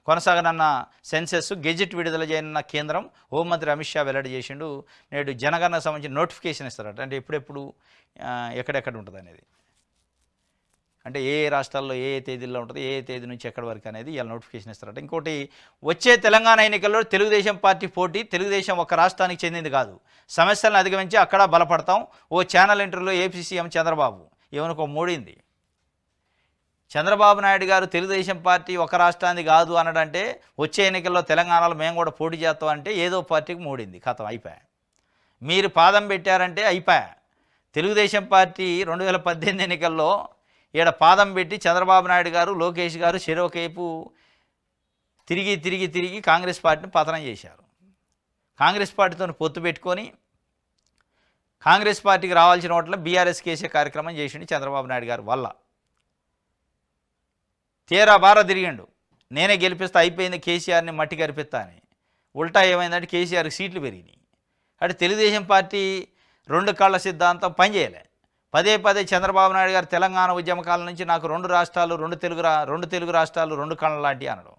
కొనసాగనున్న senses gazette విడుదల చేయనున్న కేంద్రం హోంమంత్రి అమిత్ షా వెల్లడి చేసిండు. నేడు జనగణనకు సంబంధించిన నోటిఫికేషన్ ఇస్తారట. అంటే ఎప్పుడెప్పుడు ఎక్కడెక్కడ ఉంటుంది అనేది, అంటే ఏ రాష్ట్రాల్లో ఏ తేదీల్లో ఉంటుంది, ఏ తేదీ నుంచి ఎక్కడి వరకు అనేది ఇలా నోటిఫికేషన్ ఇస్తారట. ఇంకోటి, వచ్చే తెలంగాణ ఎన్నికల్లో తెలుగుదేశం పార్టీ పోటీ తెలుగుదేశం ఒక రాష్ట్రానికి చెందింది కాదు, సమస్యలను అధిగమించి అక్కడ బలపడతాం. ఓ ఛానల్ ఇంటర్వ్యూలో ఏపీ సీఎం చంద్రబాబు ఏమనుకో మూడింది. చంద్రబాబు నాయుడు గారు తెలుగుదేశం పార్టీ ఒక రాష్ట్రానికి కాదు అనడంటే, వచ్చే ఎన్నికల్లో తెలంగాణలో మేము కూడా పోటీ చేస్తాం అంటే ఏదో పార్టీకి మూడింది, కథం అయిపోయా. మీరు పాదం పెట్టారంటే అయిపోయా. తెలుగుదేశం పార్టీ 2018 ఎన్నికల్లో ఈడ పాదం పెట్టి చంద్రబాబు నాయుడు గారు, లోకేష్ గారు చెరోకేపు తిరిగి కాంగ్రెస్ పార్టీని పతనం చేశారు. కాంగ్రెస్ పార్టీతో పొత్తు పెట్టుకొని కాంగ్రెస్ పార్టీకి రావాల్సిన ఓట్ల బీఆర్ఎస్ కేసే కార్యక్రమం చేసిండు చంద్రబాబు నాయుడు గారు వల్ల. తీరా బారా తిరిగిండు, నేనే గెలిపిస్తా, అయిపోయింది, కేసీఆర్ని మట్టి కరిపిస్తా అని. ఉల్టా ఏమైందంటే కేసీఆర్కి సీట్లు పెరిగినాయి. అంటే తెలుగుదేశం పార్టీ రెండు కళ్ళ సిద్ధాంతం పనిచేయలే. పదే చంద్రబాబు నాయుడు గారు తెలంగాణ ఉద్యమ కాలం నుంచి నాకు రెండు తెలుగు రాష్ట్రాలు రెండు కళ్ళ లాంటివి అనడం.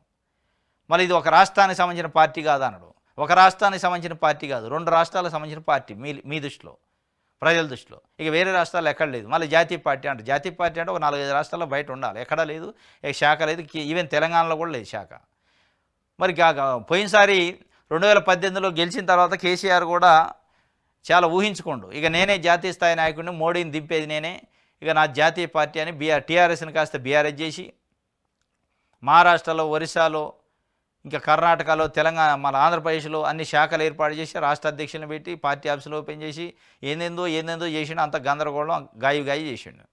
మళ్ళీ ఇది ఒక రాష్ట్రానికి సంబంధించిన పార్టీ కాదు అనడం. ఒక రాష్ట్రానికి సంబంధించిన పార్టీ కాదు, రెండు రాష్ట్రాలకు సంబంధించిన పార్టీ మీ దృష్టిలో, ప్రజల దృష్టిలో. ఇక వేరే రాష్ట్రాలు ఎక్కడ లేదు. మళ్ళీ జాతీయ పార్టీ అంటే ఒక 4-5 రాష్ట్రాల్లో బయట ఉండాలి, ఎక్కడా లేదు, శాఖ లేదు. ఈవెన్ తెలంగాణలో కూడా లేదు శాఖ. మరి పోయినసారి 2018లో గెలిచిన తర్వాత కేసీఆర్ కూడా చాలా ఊహించుకోండు, ఇక నేనే జాతీయ స్థాయి నాయకుడిని, మోడీని దింపేది నేనే, ఇక నా జాతీయ పార్టీ అని టీఆర్ఎస్ని కాస్త బీఆర్ఎస్ చేసి, మహారాష్ట్రలో, ఒరిస్సాలో, ఇంకా కర్ణాటకలో, తెలంగాణ, మన ఆంధ్రప్రదేశ్లో అన్ని శాఖలు ఏర్పాటు చేసి రాష్ట్ర అధ్యక్షులను పెట్టి పార్టీ ఆఫీసులు ఓపెన్ చేసి ఏందేందో చేసిండు. అంత గందరగోళం గాయి చేసిండు.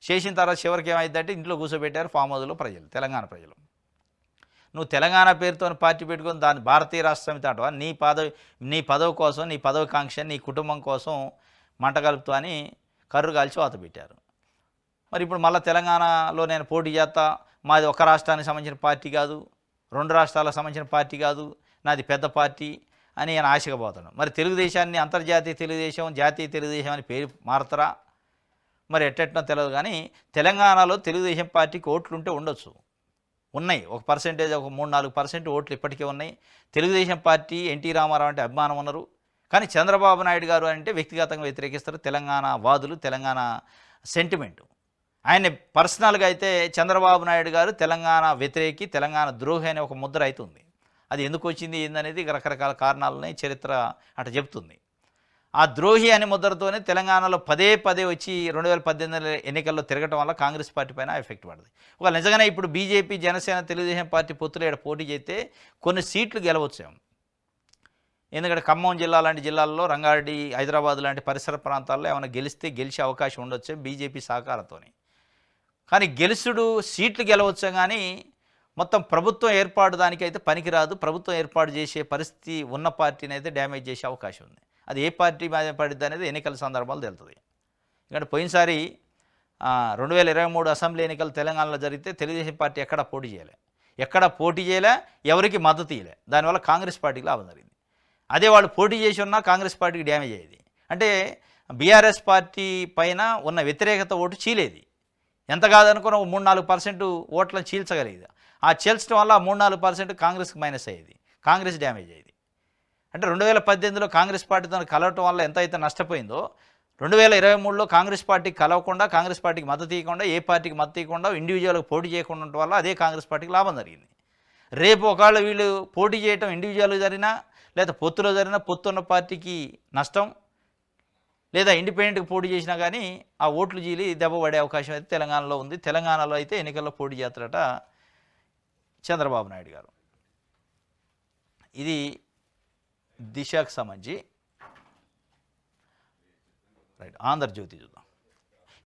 చేసిన తర్వాత చివరికి ఏమైందంటే ఇంట్లో కూర్చోబెట్టారు ఫామ్ హౌస్లో ప్రజలు, తెలంగాణ ప్రజలు. నువ్వు తెలంగాణ పేరుతో పార్టీ పెట్టుకొని దాన్ని భారతీయ రాష్ట్ర సమితి అంటావా? నీ పదవి కోసం, నీ పదవి కాంక్ష, నీ కుటుంబం కోసం మంట కలుపుతూ అని కర్రు కాల్చి వాత పెట్టారు. మరి ఇప్పుడు మళ్ళీ తెలంగాణలో నేను పోటీ చేస్తా, మాది ఒక రాష్ట్రానికి సంబంధించిన పార్టీ కాదు, రెండు రాష్ట్రాలకు సంబంధించిన పార్టీ కాదు, నాది పెద్ద పార్టీ అని ఆయన ఆశగా పోతాడు. మరి తెలుగుదేశాన్ని అంతర్జాతీయ తెలుగుదేశం, జాతీయ తెలుగుదేశం అని పేరు మారుతారా? మరి ఎట్టెట్టనో తెలియదు. కానీ తెలంగాణలో తెలుగుదేశం పార్టీకి ఓట్లుంటే ఉండొచ్చు, ఉన్నాయి. ఒక పర్సెంటేజ్, ఒక 3-4% ఓట్లు ఇప్పటికే ఉన్నాయి. తెలుగుదేశం పార్టీ ఎన్టీ రామారావు అంటే అభిమానం ఉన్నారు. కానీ చంద్రబాబు నాయుడు గారు అంటే వ్యక్తిగతంగా వ్యతిరేకిస్తారు. తెలంగాణ వాదులు, తెలంగాణ సెంటిమెంటు. ఆయన్ని పర్సనల్గా అయితే చంద్రబాబు నాయుడు గారు తెలంగాణ వ్యతిరేకి, తెలంగాణ ద్రోహి అనే ఒక ముద్ర అవుతుంది. అది ఎందుకు వచ్చింది ఏందనేది రకరకాల కారణాలని చరిత్ర అట చెప్తుంది. ఆ ద్రోహి అనే ముద్రతోనే తెలంగాణలో పదే వచ్చి 2018 ఎన్నికల్లో తిరగటం వల్ల కాంగ్రెస్ పార్టీ పైన ఎఫెక్ట్ పడుతుంది. ఒక నిజంగానే ఇప్పుడు బీజేపీ, జనసేన, తెలుగుదేశం పార్టీ పొత్తులు ఇక్కడ పోటీ చేస్తే కొన్ని సీట్లు గెలవచ్చు. ఎందుకంటే ఖమ్మం జిల్లా లాంటి జిల్లాల్లో, రంగారెడ్డి, హైదరాబాద్ లాంటి పరిసర ప్రాంతాల్లో ఏమైనా గెలిచే అవకాశం ఉండొచ్చు బీజేపీ సహకారంతో. కానీ గెలుసుడు సీట్లు గెలవచ్చు, కానీ మొత్తం ప్రభుత్వం ఏర్పాటు దానికైతే పనికిరాదు. ప్రభుత్వం ఏర్పాటు చేసే పరిస్థితి ఉన్న పార్టీని అయితే డ్యామేజ్ చేసే అవకాశం ఉంది. అది ఏ పార్టీ మీద పడిద్ది అనేది ఎన్నికల సందర్భాలు తెలుస్తుంది. ఎందుకంటే పోయినసారి 2023 అసెంబ్లీ ఎన్నికలు తెలంగాణలో జరిగితే తెలుగుదేశం పార్టీ ఎక్కడా పోటీ చేయలే, ఎవరికి మద్దతు ఇవ్వలే. దానివల్ల కాంగ్రెస్ పార్టీకి లాభం జరిగింది. అదే వాళ్ళు పోటీ చేసి ఉన్నా కాంగ్రెస్ పార్టీకి డ్యామేజ్ అయ్యేది. అంటే బీఆర్ఎస్ పార్టీ పైన ఉన్న వ్యతిరేకత ఓటు చీలేది. ఎంత కాదనుకున్న 3-4% ఓట్లను చీల్చగలిగేది. ఆ చీల్చడం వల్ల 3-4% కాంగ్రెస్కి మైనస్ అయ్యేది, కాంగ్రెస్ డ్యామేజ్ అయ్యేది. అంటే 2018లో కాంగ్రెస్ పార్టీతో కలవటం వల్ల ఎంత అయితే నష్టపోయిందో, 2023లో కాంగ్రెస్ పార్టీకి కలవకుండా, కాంగ్రెస్ పార్టీకి మద్దతు ఇవ్వకుండా, ఏ పార్టీకి మద్దతు ఇవ్వకుండా, ఇండివిజువల్గా పోటీ చేయకుండా ఉండటం వల్ల అదే కాంగ్రెస్ పార్టీకి లాభం జరిగింది. రేపు ఒకవేళ వీళ్ళు పోటీ చేయటం ఇండివిజువల్గా జరిగినా, లేదా పొత్తులో జరిగినా, పొత్తున్న పార్టీకి నష్టం, లేదా ఇండిపెండెంట్గా పోటీ చేసినా కానీ ఆ ఓట్లు చీలి దెబ్బ పడే అవకాశం అయితే తెలంగాణలో ఉంది. తెలంగాణలో అయితే ఎన్నికల్లో పోటీ చేస్తారట చంద్రబాబు నాయుడు గారు. ఇది దిశకు సంబంధించి. రైట్, ఆంధ్రజ్యోతి చూద్దాం.